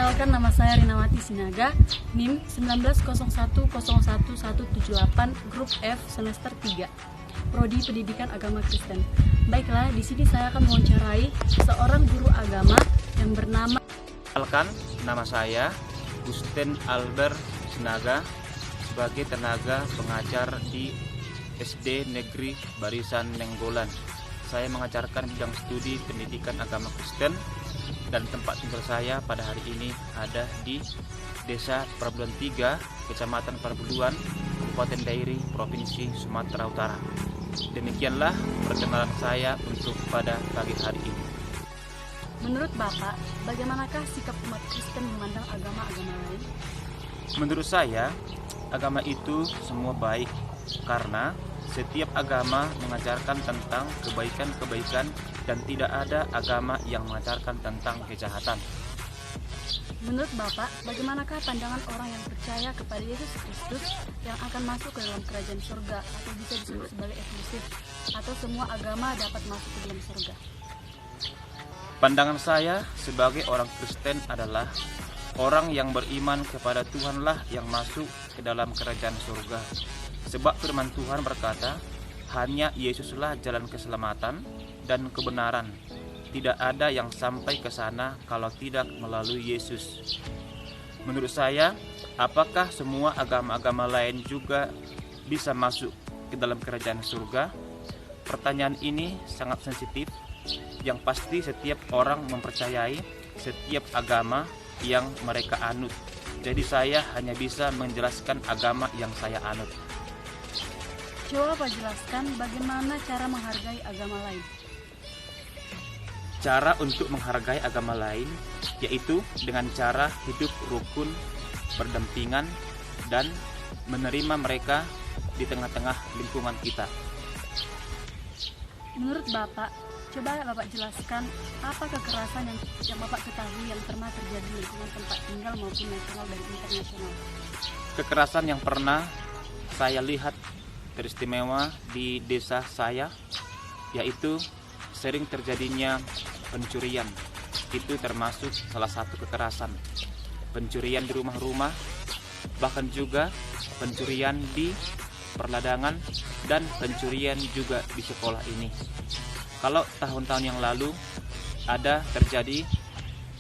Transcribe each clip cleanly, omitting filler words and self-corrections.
Perkenalkan, nama saya Rinawati Sinaga, NIM 1901011178, Grup F, semester 3, Prodi Pendidikan Agama Kristen. Baiklah, di sini saya akan mewawancarai seorang guru agama yang bernama. Perkenalkan, nama saya Gusten Albert Sinaga sebagai tenaga pengajar di SD Negeri Barisan Nenggolan. Saya mengajarkan bidang studi pendidikan agama Kristen dan tempat tinggal saya pada hari ini ada di Desa Perbuluan 3, Kecamatan Perbuluan, Kabupaten Dairi, Provinsi Sumatera Utara. Demikianlah perkenalan saya untuk pada pagi hari ini. Menurut Bapak, bagaimanakah sikap umat Kristen memandang agama-agama lain? Menurut saya, agama itu semua baik karena setiap agama mengajarkan tentang kebaikan-kebaikan dan tidak ada agama yang mengajarkan tentang kejahatan. Menurut Bapak, bagaimanakah pandangan orang yang percaya kepada Yesus Kristus yang akan masuk ke dalam kerajaan surga, atau bisa disebut sebagai eksklusif, atau semua agama dapat masuk ke dalam surga? Pandangan saya sebagai orang Kristen adalah orang yang beriman kepada Tuhanlah yang masuk ke dalam kerajaan surga. Sebab firman Tuhan berkata, hanya Yesuslah jalan keselamatan dan kebenaran. Tidak ada yang sampai ke sana kalau tidak melalui Yesus. Menurut saya, apakah semua agama-agama lain juga bisa masuk ke dalam kerajaan surga? Pertanyaan ini sangat sensitif. Yang pasti setiap orang mempercayai setiap agama yang mereka anut. Jadi saya hanya bisa menjelaskan agama yang saya anut. Coba Pak jelaskan bagaimana cara menghargai agama lain. Cara untuk menghargai agama lain yaitu dengan cara hidup rukun, berdampingan, dan menerima mereka di tengah-tengah lingkungan kita. Menurut Bapak, coba Bapak jelaskan apa kekerasan yang Bapak ketahui yang pernah terjadi di lingkungan tempat tinggal maupun nasional dan internasional. Kekerasan yang pernah saya lihat teristimewa di desa saya yaitu sering terjadinya pencurian. Itu termasuk salah satu kekerasan. Pencurian di rumah-rumah, bahkan juga pencurian di perladangan dan pencurian juga di sekolah ini. Kalau tahun-tahun yang lalu ada terjadi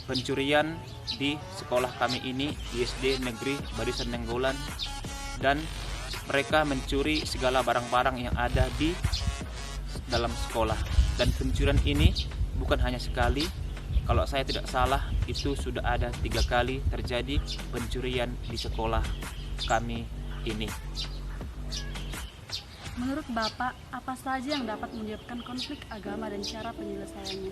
pencurian di sekolah kami ini di SD Negeri Barisan Nenggolan, dan mereka mencuri segala barang-barang yang ada di dalam sekolah. Dan pencurian ini bukan hanya sekali, kalau saya tidak salah itu sudah ada 3 kali terjadi pencurian di sekolah kami ini. Menurut Bapak, apa saja yang dapat menyebabkan konflik agama dan cara penyelesaiannya?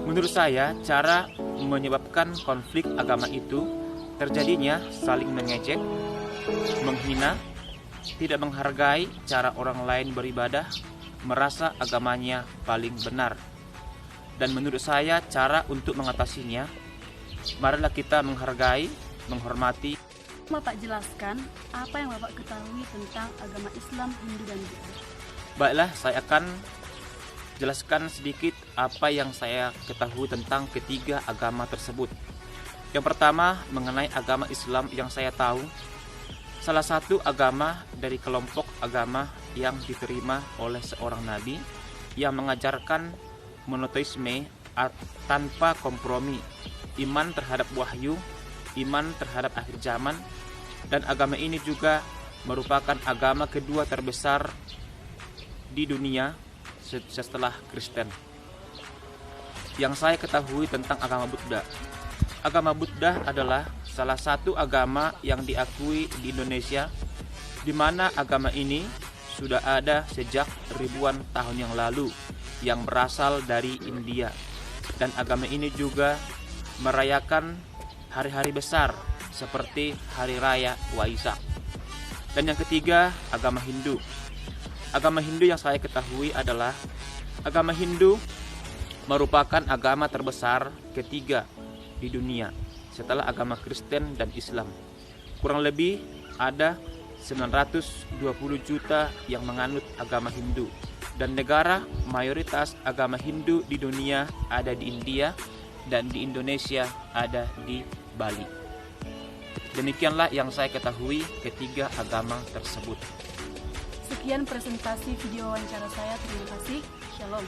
Menurut saya, cara menyebabkan konflik agama itu terjadinya saling mengejek, menghina, tidak menghargai cara orang lain beribadah, merasa agamanya paling benar. Dan menurut saya, cara untuk mengatasinya, marilah kita menghargai, menghormati. Bapak jelaskan apa yang Bapak ketahui tentang agama Islam, Hindu, dan Buddha. Baiklah, saya akan jelaskan sedikit apa yang saya ketahui tentang ketiga agama tersebut. Yang pertama, mengenai agama Islam yang saya tahu, salah satu agama dari kelompok agama yang diterima oleh seorang nabi yang mengajarkan monoteisme tanpa kompromi, iman terhadap wahyu, iman terhadap akhir zaman, dan agama ini juga merupakan agama kedua terbesar di dunia setelah Kristen. Yang saya ketahui tentang agama Buddha. Agama Buddha adalah salah satu agama yang diakui di Indonesia, di mana agama ini sudah ada sejak ribuan tahun yang lalu, yang berasal dari India. Dan agama ini juga merayakan hari-hari besar seperti Hari Raya Waisak. Dan yang ketiga, agama Hindu. Agama Hindu yang saya ketahui adalah agama Hindu merupakan agama terbesar ketiga di dunia setelah agama Kristen dan Islam. Kurang lebih ada 920 juta yang menganut agama Hindu, dan negara mayoritas agama Hindu di dunia ada di India, dan di Indonesia ada di Bali. Demikianlah yang saya ketahui ketiga agama tersebut. Sekian presentasi video wawancara saya. Terima kasih. Shalom.